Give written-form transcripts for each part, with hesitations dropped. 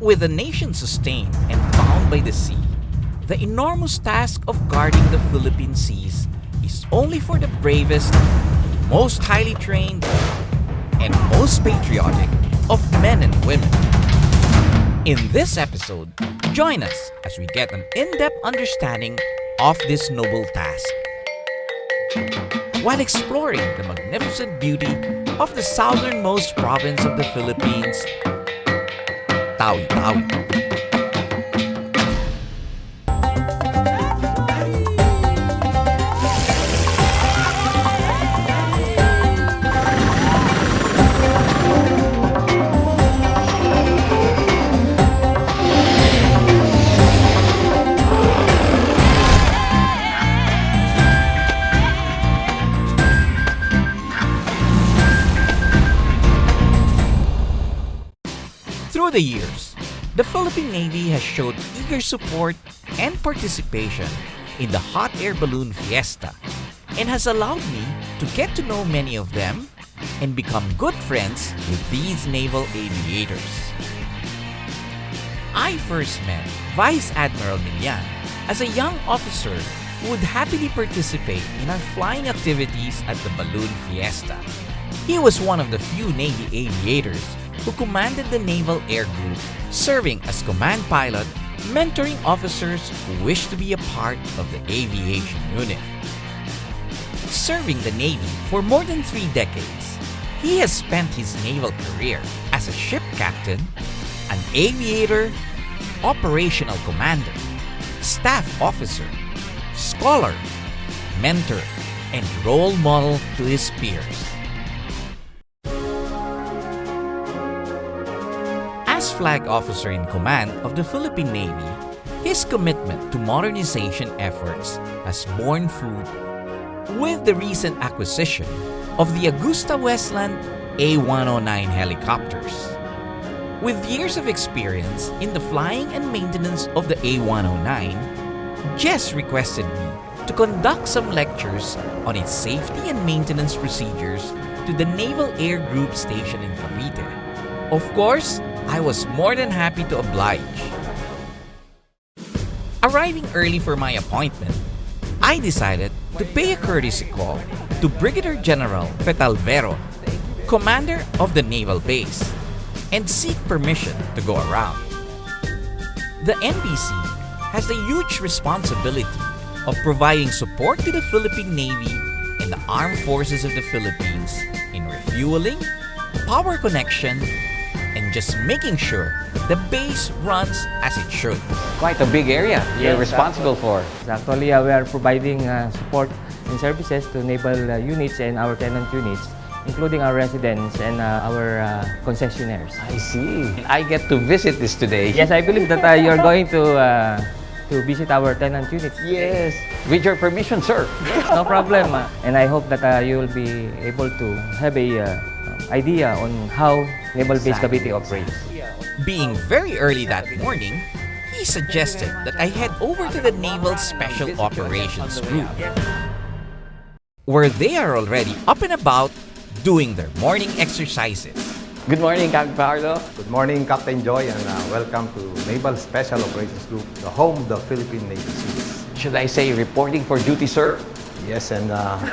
With the nation sustained and bound by the sea, the enormous task of guarding the Philippine seas is only for the bravest, most highly trained, and most patriotic of men and women. In this episode, join us as we get an in-depth understanding of this noble task, while exploring the magnificent beauty of the southernmost province of the Philippines, Tawi-Tawi. Through the years, the Philippine Navy has showed eager support and participation in the hot air balloon fiesta and has allowed me to get to know many of them and become good friends with these naval aviators. I first met Vice Admiral Millan as a young officer who would happily participate in our flying activities at the balloon fiesta. He was one of the few Navy aviators who commanded the Naval Air Group, serving as command pilot, mentoring officers who wished to be a part of the aviation unit. Serving the Navy for more than 3 decades, he has spent his naval career as a ship captain, an aviator, operational commander, staff officer, scholar, mentor, and role model to his peers. As Flag Officer in Command of the Philippine Navy, his commitment to modernization efforts has borne fruit with the recent acquisition of the Augusta Westland A109 helicopters. With years of experience in the flying and maintenance of the A109, Jess requested me to conduct some lectures on its safety and maintenance procedures to the Naval Air Group station in Cavite. Of course, I was more than happy to oblige. Arriving early for my appointment, I decided to pay a courtesy call to Brigadier General Fetalvero, commander of the naval base, and seek permission to go around. The NBC has the huge responsibility of providing support to the Philippine Navy and the Armed Forces of the Philippines in refueling, power connection, and just making sure the base runs as it should. Quite a big area you're responsible for. Actually, we are providing support and services to naval units and our tenant units, including our residents and our concessionaires. I see. I get to visit this today. Yes, I believe that you're going to visit our tenant units. Yes. With your permission, sir. No problem. And I hope that you will be able to have a idea on how Naval Base Cavite operates. Being very early that morning, he suggested that I head over to the Naval Special Operations Group, where they are already up and about doing their morning exercises. Good morning, Capt. Fajardo. Good morning, Captain Joy, and welcome to Naval Special Operations Group, the home of the Philippine Navy Seas. Should I say reporting for duty, sir? Yes, and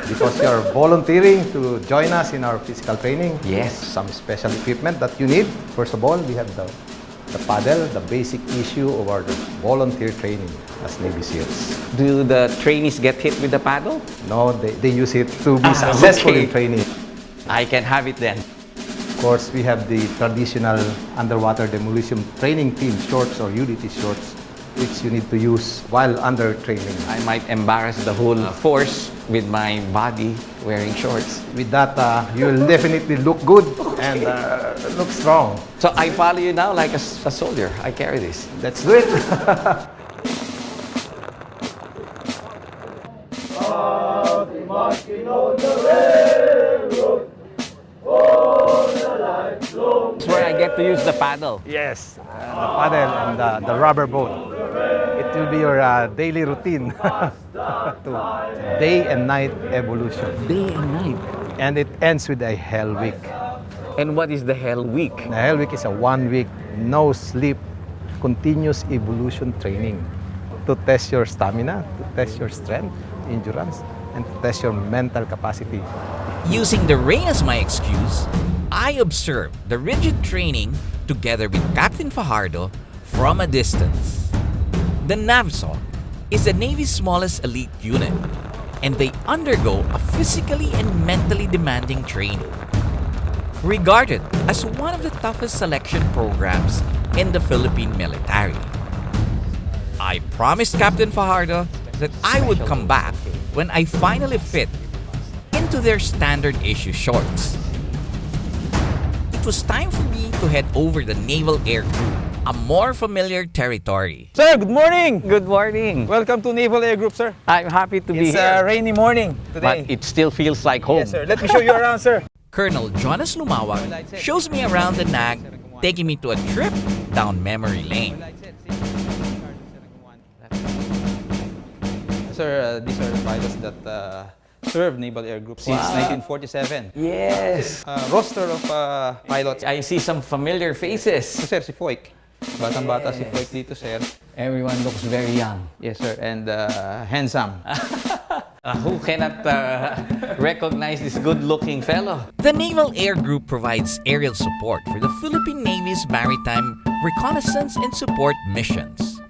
because you are volunteering to join us in our physical training, Yes. some special equipment that you need. First of all, we have the paddle, the basic issue of our volunteer training as Navy SEALs. Do the trainees get hit with the paddle? No, they use it to be successful okay. in training. I can have it then. Of course, we have the traditional underwater demolition training team shorts or UDT shorts, which you need to use while under training. I might embarrass the whole force with my body wearing shorts. With that, you will definitely look good and look strong. So I follow you now like a soldier. I carry this. Let's do it. That's where I get to use the paddle. Yes, the paddle and the rubber boat. It will be your daily routine to day and night evolution. Day and night. And it ends with a Hell Week. And what is the Hell Week? The Hell Week is a 1 week, no sleep, continuous evolution training to test your stamina, to test your strength, endurance, and to test your mental capacity. Using the rain as my excuse, I observed the rigid training together with Captain Fajardo from a distance. The Navsol is the Navy's smallest elite unit, and they undergo a physically and mentally demanding training. Regarded as one of the toughest selection programs in the Philippine military. I promised Captain Fajardo that I would come back when I finally fit into their standard issue shorts. It was time for me to head over the Naval Air Group, a more familiar territory. Sir, good morning! Good morning. Welcome to Naval Air Group, sir. I'm happy to be It's here. a rainy morning today. But it still feels like home. Yes, sir. Let me show you around, sir. Colonel Jonas Lumawag shows me around the NAG, taking me to a trip down memory lane. Sir, these are the pilots that served Naval Air Group since 1947. Yes. Roster of pilots. I see some familiar faces. Sir, si FOIC. Batang-bata si FOIC dito, sir. Everyone looks very young. Yes, sir. And handsome. Who cannot recognize this good-looking fellow? The Naval Air Group provides aerial support for the Philippine Navy's maritime reconnaissance and support missions.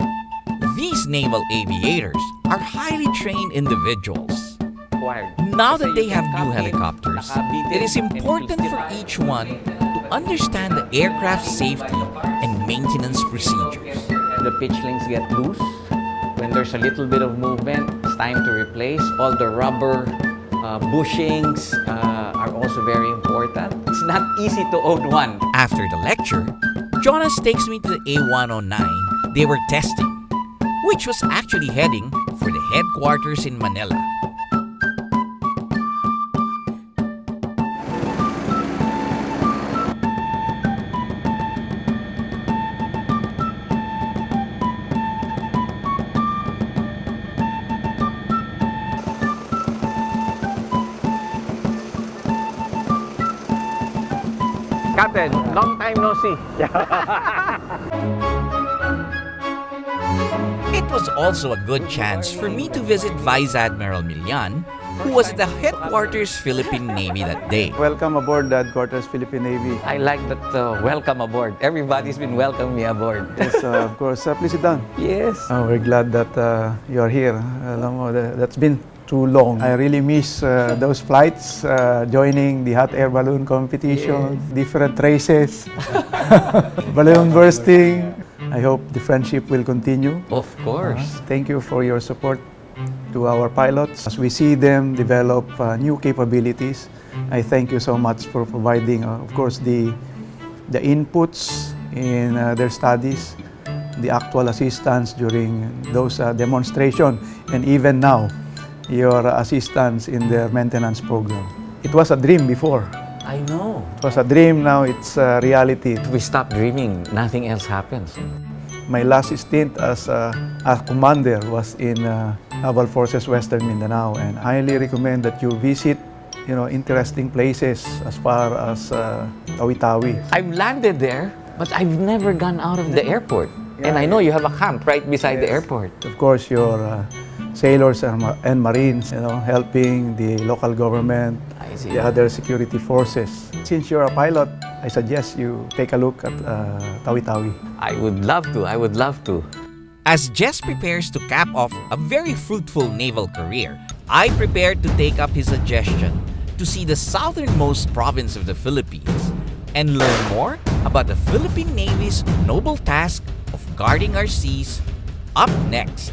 These naval aviators are highly trained individuals. Now that they have new helicopters, it is important for each one to understand the aircraft safety and maintenance procedures. The pitchlings get loose. When there's a little bit of movement, it's time to replace. All the rubber bushings are also very important. It's not easy to own one. After the lecture, Jonas takes me to the A109 they were testing, which was actually heading for the headquarters in Manila. Captain, long time no see. It was also a good chance for me to visit Vice Admiral Millan, who was at the headquarters Philippine Navy that day. Welcome aboard the headquarters Philippine Navy. I like that welcome aboard. Everybody's been welcoming me aboard. Yes, of course. Please sit down. Yes. We're glad that you are here. Alam mo, that's been too long. I really miss those flights, joining the hot air balloon competition, different races, balloon bursting. I hope the friendship will continue. Of course. Thank you for your support to our pilots. As we see them develop new capabilities, I thank you so much for providing, of course, the inputs in their studies, the actual assistance during those demonstrations, and even now, your assistance in their maintenance program. It was a dream before. I know. It was a dream, now it's a reality. If we stop dreaming, nothing else happens. My last stint as a commander was in Naval Forces Western Mindanao, and I highly recommend that you visit, interesting places as far as Tawi-Tawi. I've landed there, but I've never gone out of the airport. And I know you have a camp right beside the airport. Of course, your sailors and Marines, helping the local government, the other security forces. Since you're a pilot, I suggest you take a look at Tawi-Tawi. I would love to. As Jess prepares to cap off a very fruitful naval career, I prepared to take up his suggestion to see the southernmost province of the Philippines and learn more about the Philippine Navy's noble task of guarding our seas up next.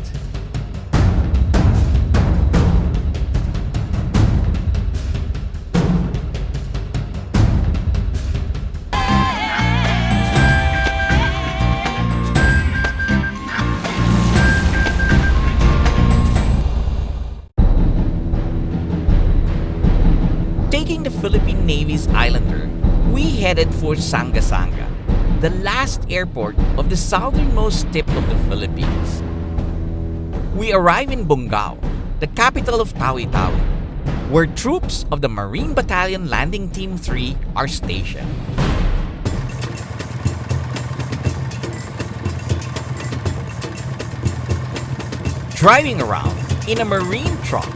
Taking the Philippine Navy's Islander, we headed for Sanga-Sanga, the last airport of the southernmost tip of the Philippines. We arrive in Bungao, the capital of Tawi-Tawi, where troops of the Marine Battalion Landing Team 3 are stationed. Driving around in a marine truck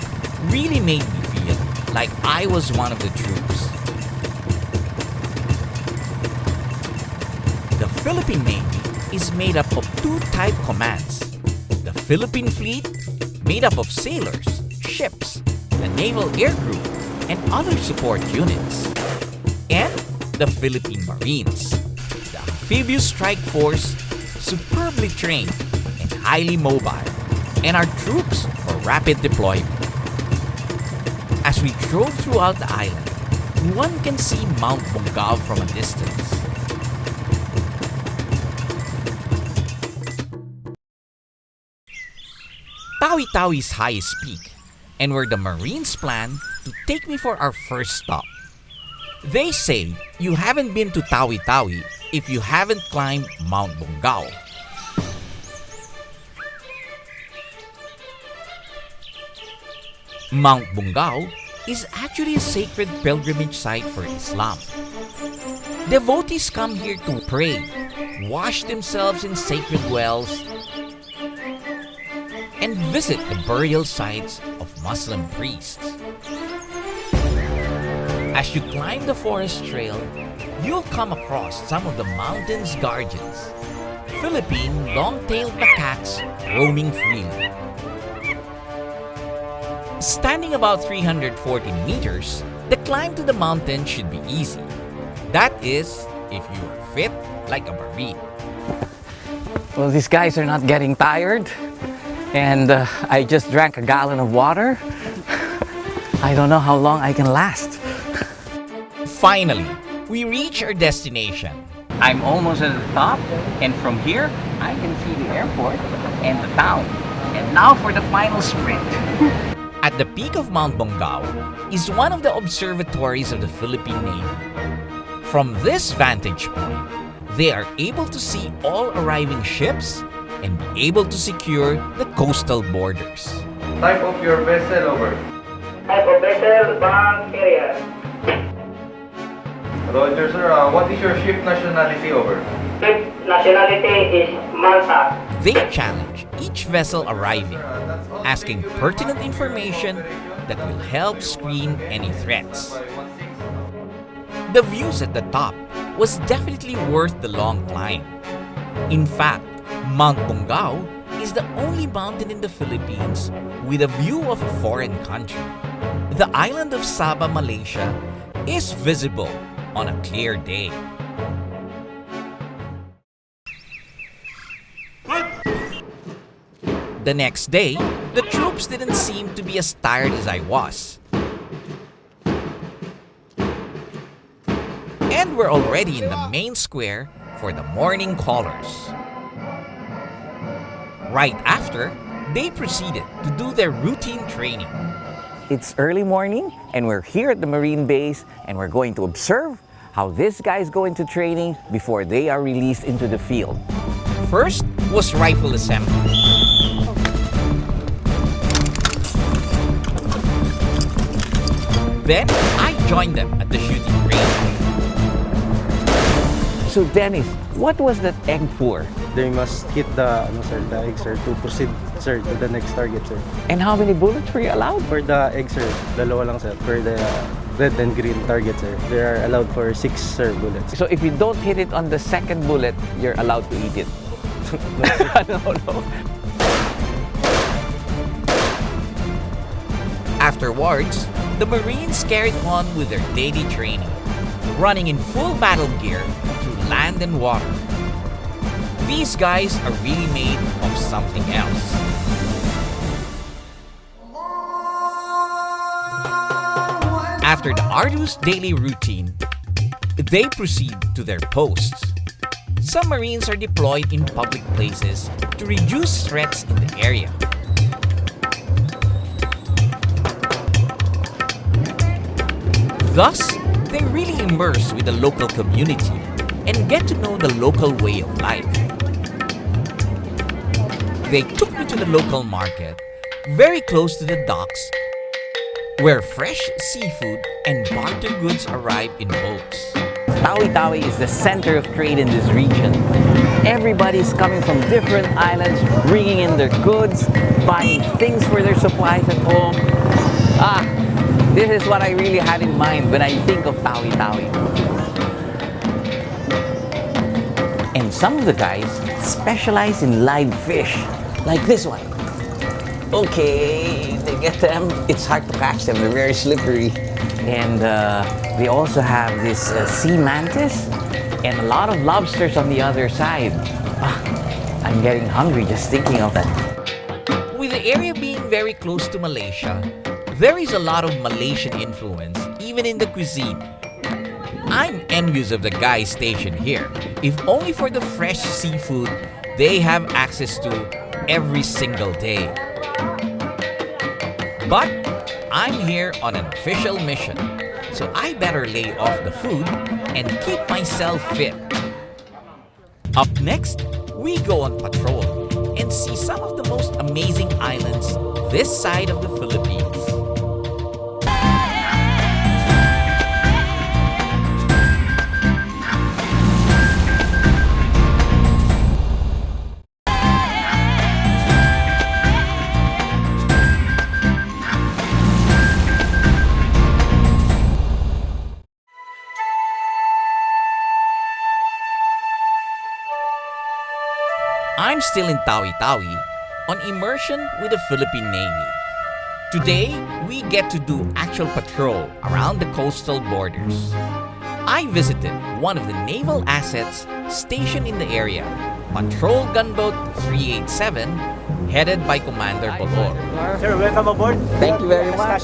really made me feel like I was one of the troops. The Philippine Navy is made up of two type commands. The Philippine Fleet, made up of sailors, ships, the Naval Air Group, and other support units. And the Philippine Marines, the amphibious strike force, superbly trained and highly mobile, and our troops for rapid deployment. As we drove throughout the island, one can see Mount Bongao from a distance. Tawi-Tawi's highest peak, and where the Marines plan to take me for our first stop. They say you haven't been to Tawi-Tawi if you haven't climbed Mount Bongao. Mount Bongao is actually a sacred pilgrimage site for Islam. Devotees come here to pray, wash themselves in sacred wells, and visit the burial sites of Muslim priests. As you climb the forest trail, you'll come across some of the mountain's guardians, Philippine long-tailed macaques roaming freely. Standing about 340 meters, the climb to the mountain should be easy. That is, if you are fit like a Marine. Well, these guys are not getting tired. And I just drank a gallon of water. I don't know how long I can last. Finally, we reach our destination. I'm almost at the top, and from here, I can see the airport and the town. And now for the final sprint. At the peak of Mount Bongao is one of the observatories of the Philippine Navy. From this vantage point, they are able to see all arriving ships and be able to secure the coastal borders. Type of your vessel over. Type of vessel, bank carrier. Roger, sir. What is your ship nationality over? Ship nationality is Malta. They challenge each vessel arriving, asking pertinent information that will help screen any threats. The views at the top was definitely worth the long climb. In fact, Mount Bongao is the only mountain in the Philippines with a view of a foreign country. The island of Sabah, Malaysia, is visible on a clear day. The next day, the troops didn't seem to be as tired as I was. And we're already in the main square for the morning callers. Right after, they proceeded to do their routine training. It's early morning, and we're here at the Marine base, and we're going to observe how these guys go into training before they are released into the field. First was rifle assembly. Then, I joined them at the shooting range. So Dennis, what was that egg for? They must hit the egg, sir, to proceed, sir, to the next target, sir. And how many bullets were you allowed? For the egg, sir, dalawa lang, sir. For the red and green target, sir, they are allowed for 6, sir, bullets. So if you don't hit it on the second bullet, you're allowed to eat it. No. Afterwards, the Marines carried on with their daily training, running in full battle gear through land and water. These guys are really made of something else. After the arduous daily routine, they proceed to their posts. Some Marines are deployed in public places to reduce threats in the area. Thus, they really immerse with the local community and get to know the local way of life. They took me to the local market, very close to the docks, where fresh seafood and barter goods arrive in boats. Tawi-Tawi is the center of trade in this region. Everybody's coming from different islands, bringing in their goods, buying things for their supplies at home. This is what I really had in mind when I think of Tawi-Tawi. And some of the guys specialize in live fish, like this one. Okay, they get them. It's hard to catch them. They're very slippery. And they also have this sea mantis and a lot of lobsters on the other side. I'm getting hungry just thinking of that. With the area being very close to Malaysia, there is a lot of Malaysian influence even in the cuisine. I'm envious of the guys stationed here. If only for the fresh seafood they have access to every single day. But I'm here on an official mission, so I better lay off the food and keep myself fit. Up next, we go on patrol and see some of the most amazing islands this side of the Philippines. I'm still in Tawi-Tawi on immersion with the Philippine Navy. Today, we get to do actual patrol around the coastal borders. I visited one of the naval assets stationed in the area, Patrol Gunboat 387, headed by Commander Bolor. Sir, welcome aboard. Thank you very much.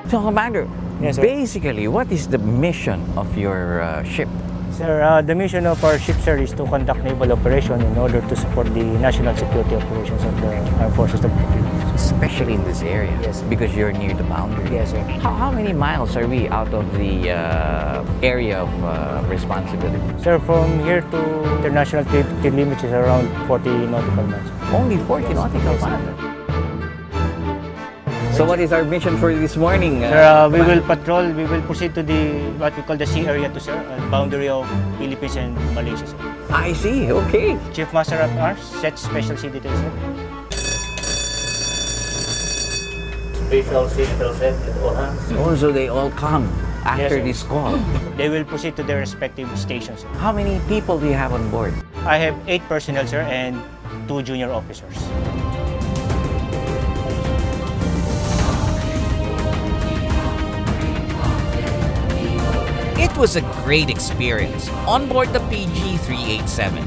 So, Commander, Yes, sir. basically, what is the mission of your ship? Sir, the mission of our ship, sir, is to conduct naval operation in order to support the national security operations of the armed forces of the Philippines. Especially in this area, Yes. because you're near the boundary. Yes, sir. How many miles are we out of the area of responsibility? Sir, from here to international trade limits is around 40 nautical miles. Only 40 nautical miles. So what is our mission for this morning? Sir, we will proceed to the what we call the sea area to, sir, boundary of Philippines and Malaysia, sir. I see, okay. Chief Master of Arms sets special sea details, sir. Special sea details set at all hands. Oh, so they all come after Yes, sir. this call. They will proceed to their respective stations, sir. How many people do you have on board? I have 8 personnel, sir, and 2 junior officers. It was a great experience on board the PG-387.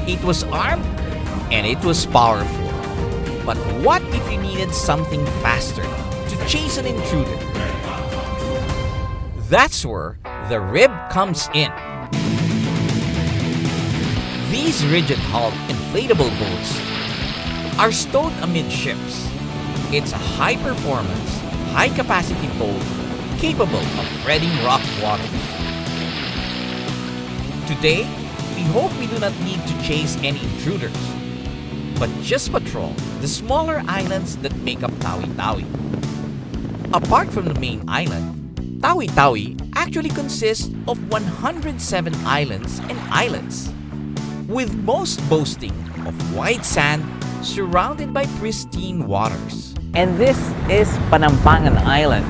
It was armed and it was powerful. But what if you needed something faster to chase an intruder? That's where the rib comes in. These rigid-hulled inflatable boats are stowed amidships. It's a high-performance, high-capacity boat capable of threading rough waters. Today, we hope we do not need to chase any intruders, but just patrol the smaller islands that make up Tawi-Tawi. Apart from the main island, Tawi-Tawi actually consists of 107 islands and islets, with most boasting of white sand surrounded by pristine waters. And this is Panampangan Island.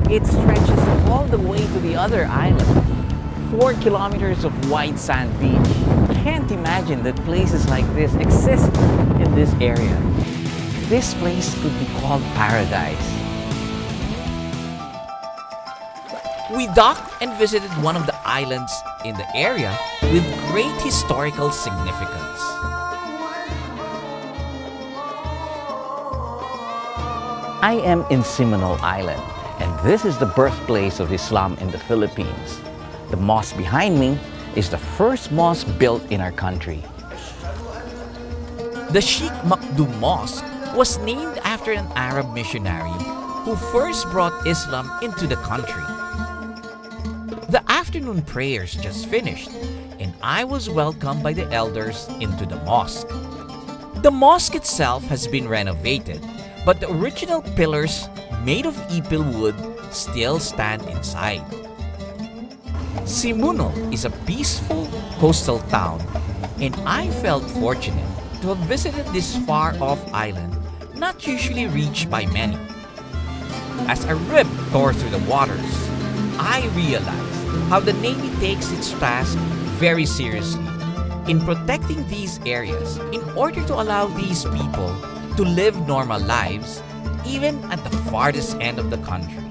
It stretches all the way to the other island. 4 kilometers of white sand beach. Can't imagine that places like this exist in this area. This place could be called paradise. We docked and visited one of the islands in the area with great historical significance. I am in Seminole Island, and this is the birthplace of Islam in the Philippines. The mosque behind me is the first mosque built in our country. The Sheikh Makdum Mosque was named after an Arab missionary who first brought Islam into the country. The afternoon prayers just finished, and I was welcomed by the elders into the mosque. The mosque itself has been renovated, but the original pillars made of ipil wood still stand inside. Simuno is a peaceful coastal town, and I felt fortunate to have visited this far-off island not usually reached by many. As a rib tore through the waters, I realized how the Navy takes its task very seriously in protecting these areas in order to allow these people to live normal lives even at the farthest end of the country.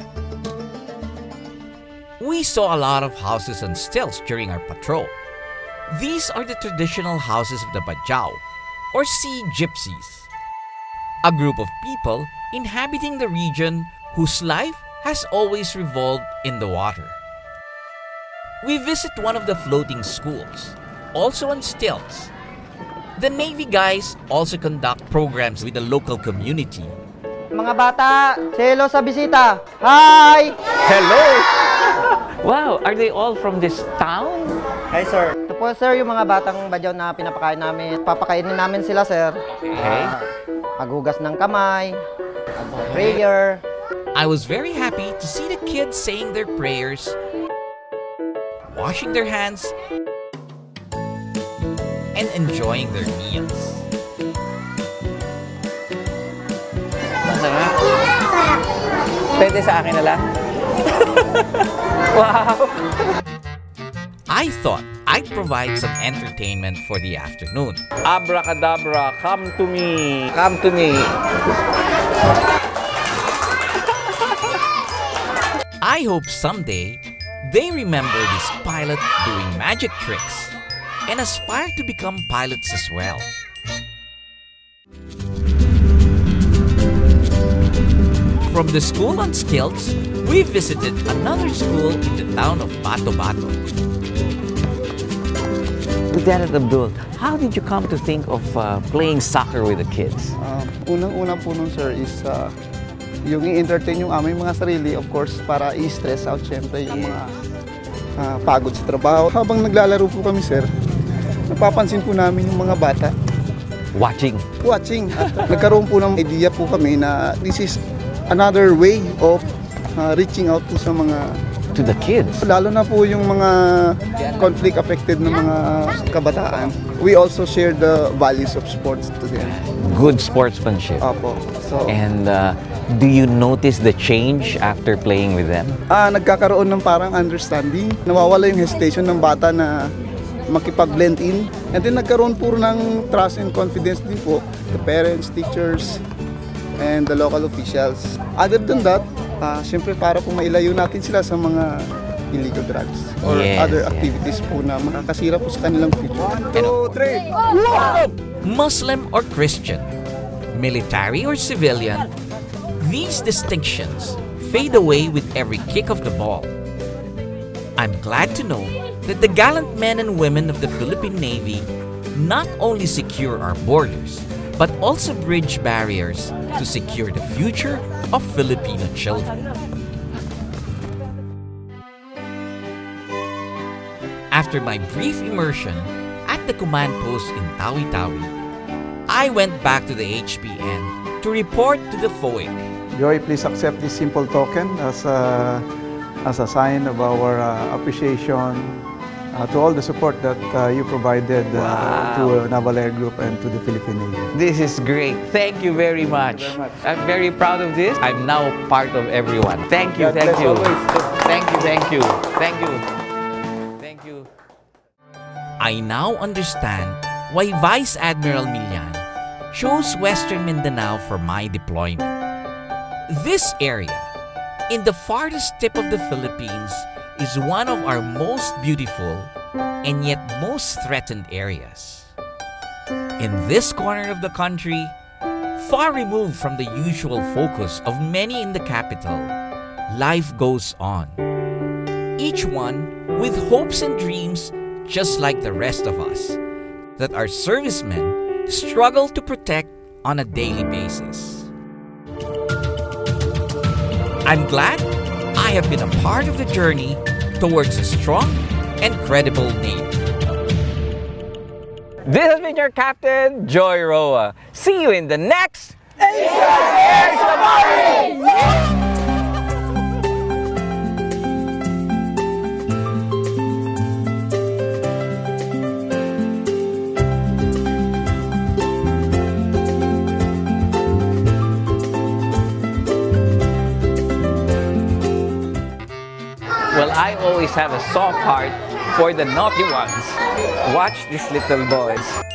We saw a lot of houses on stilts during our patrol. These are the traditional houses of the Bajau, or sea gypsies, a group of people inhabiting the region whose life has always revolved in the water. We visit one of the floating schools, also on stilts. The Navy guys also conduct programs with the local community. Mga bata, hello sa bisita. Hi! Hello! Wow, are they all from this town? Hi, sir. Ito po, sir, yung mga batang badyaw na pinapakain namin. Papakainin namin sila, sir. Okay. Paghugas ng kamay, prayer. I was very happy to see the kids saying their prayers, washing their hands, and enjoying their meals. Masarap. Pwede sa akin na lang? Wow! I thought I'd provide some entertainment for the afternoon. Abracadabra, come to me. Come to me. I hope someday they remember this pilot doing magic tricks and aspire to become pilots as well. From the school on stilts, we visited another school in the town of Bato-Bato. Lieutenant Abdul, how did you come to think of playing soccer with the kids? Unang-una po nun, sir, is yung i-entertain yung aming mga sarili, of course, para i-stress out syempre yung mga pagod sa trabaho. Habang naglalaro po kami, sir, napapansin po namin yung mga bata. Watching. Nagkaroon po ng idea po kami na this is another way of reaching out po sa mga to the kids. Lalo na po yung mga conflict-affected na mga kabataan. We also share the values of sports to them. Good sportsmanship. Opo. So, and do you notice the change after playing with them? Nagkakaroon ng parang understanding. Nawawala yung hesitation ng bata na makipag-blend in. And then nagkaroon po ng trust and confidence din po. The parents, teachers, and the local officials. Other than that, siyempre para po mailayo natin sila sa mga illegal drugs or other activities po na makakasira po sa kanilang future. 1, 2, 3! Muslim or Christian, military or civilian, these distinctions fade away with every kick of the ball. I'm glad to know that the gallant men and women of the Philippine Navy not only secure our borders, but also bridge barriers to secure the future of Filipino children. After my brief immersion at the command post in Tawi-Tawi, I went back to the HPN to report to the FOIC. Joy, please accept this simple token as a sign of our appreciation to all the support that you provided to Naval Air Group and to the Philippine Navy. This is great. Thank you very much. I'm very proud of this. I'm now part of everyone. Thank you, thank you. Thank you, thank you. Thank you. Thank you. I now understand why Vice Admiral Millan chose Western Mindanao for my deployment. This area, in the farthest tip of the Philippines, is one of our most beautiful and yet most threatened areas. In this corner of the country, far removed from the usual focus of many in the capital, life goes on. Each one with hopes and dreams just like the rest of us, that our servicemen struggle to protect on a daily basis. I'm glad I have been a part of the journey towards a strong and credible Navy. This has been your Captain, Joy Roa. See you in the next Asian Air Safari! I always have a soft heart for the naughty ones. Watch these little boys.